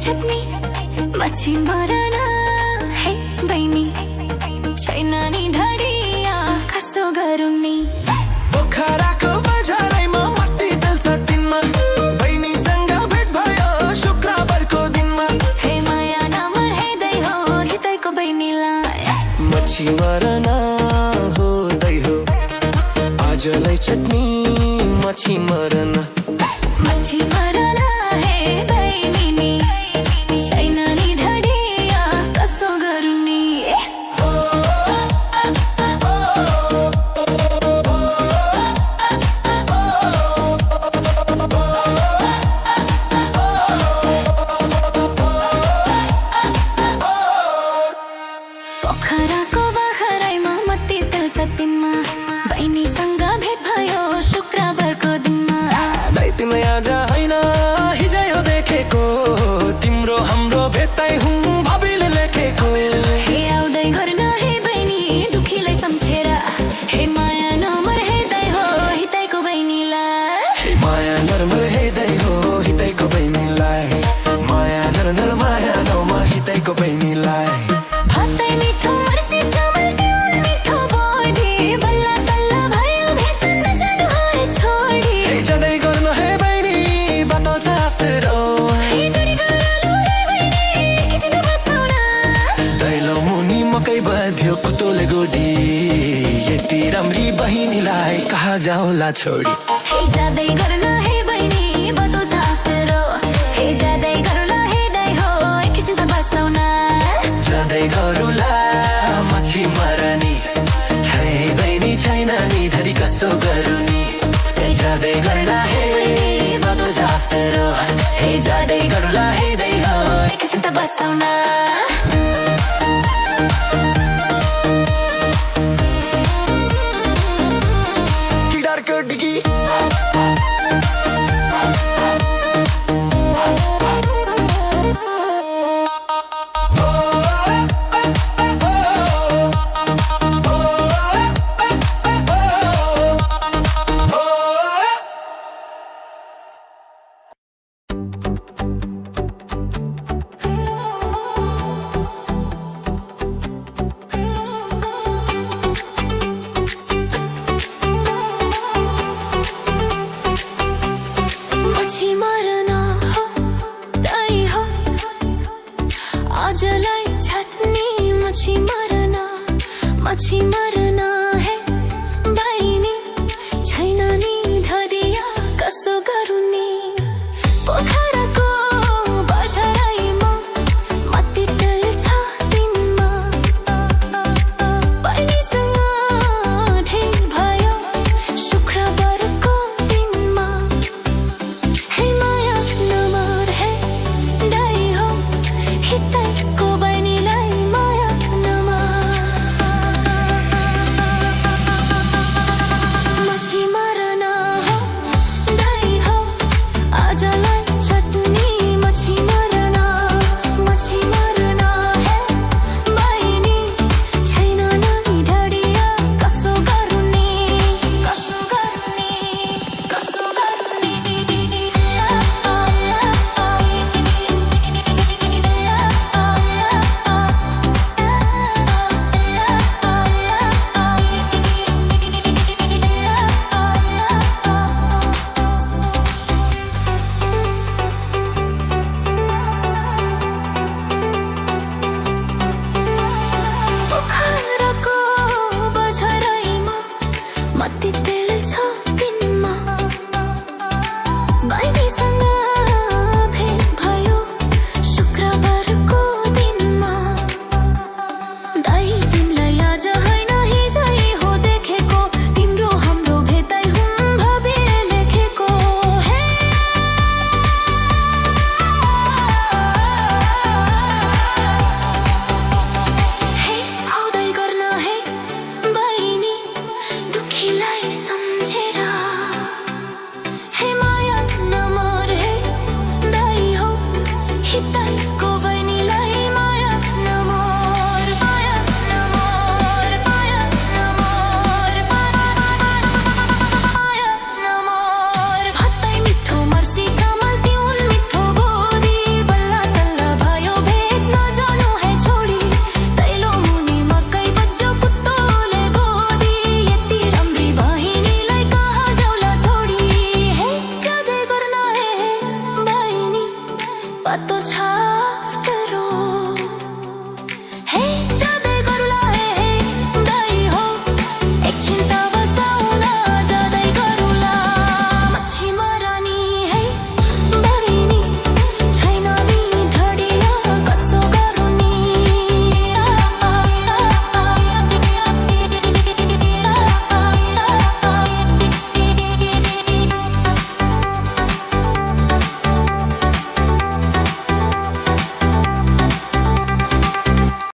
छट्नी मच्छी मरण है बहिनी छैन नि ढडिया कसो गरौँ नि पोखराको बजारैमा मत्ती दल्छ दिनमा बहिनीसँग भेट भयो शुक्रबारको दिनमा हे माया नम्बर हेर्दै हो हितैको बहिनीलाई मच्छी मरण हुँदै हो आजलाई चट्नी मच्छी मरण मच्छी मरण है बहिनी छैन नि ढडिया कसो गरौँ नि पोखराको बखराइमा मत्ती दल्छ दिनमा बहिनीसँग भेट भयो शुक्रबारको दिनमा तिमीलाई आज होइन हिजो यो देखेको तिम्रो हाम्रो भेट्दै हुँ भाबीले लेखेको हे आउँदै गर्न हे बहिनी दुखीलाई सम्झेर हे माया नम्बर हेर्दै हो हितैको बहिनीलाई हे माया नम्बर हेर्दै हो हितैको बहिनीलाई माया माया नम्बर हितैको बहिनीलाई भातै मिठो मर्सी चामल दिउन मिठो बोडी बल्ल तल्ल भयो भेट नजानु है छोडी हे जाँदै गर्नु हे बहिनी बाटो छ आफ्टर हे जोडी गरौँ हे बहिनी एकैछिन बसौँ न दैलो मुनि मकै बध्यो कुतोले गोडी यति राम्री बहिनीलाई कहाँ जाउँला छोडी हे जाँदै गर्न हे बहिनी बाटो छ आफ्टर हे जाँदै गरौँ हेर्दै हो एकैछिन त बसौँ न जाँदै गरौँला मच्छी मरनी छै बहिनी छैन नि धरी कसो गरौँ नि जाँदै गर्ला हे बाटो छ आफ्टर हे जाँदै गरौँला हेर्दै हो एकैछिन त बसौँ न किडारको डिगी मच्छी मरण हो दही हो आजलाई चटनी मच्छी मरण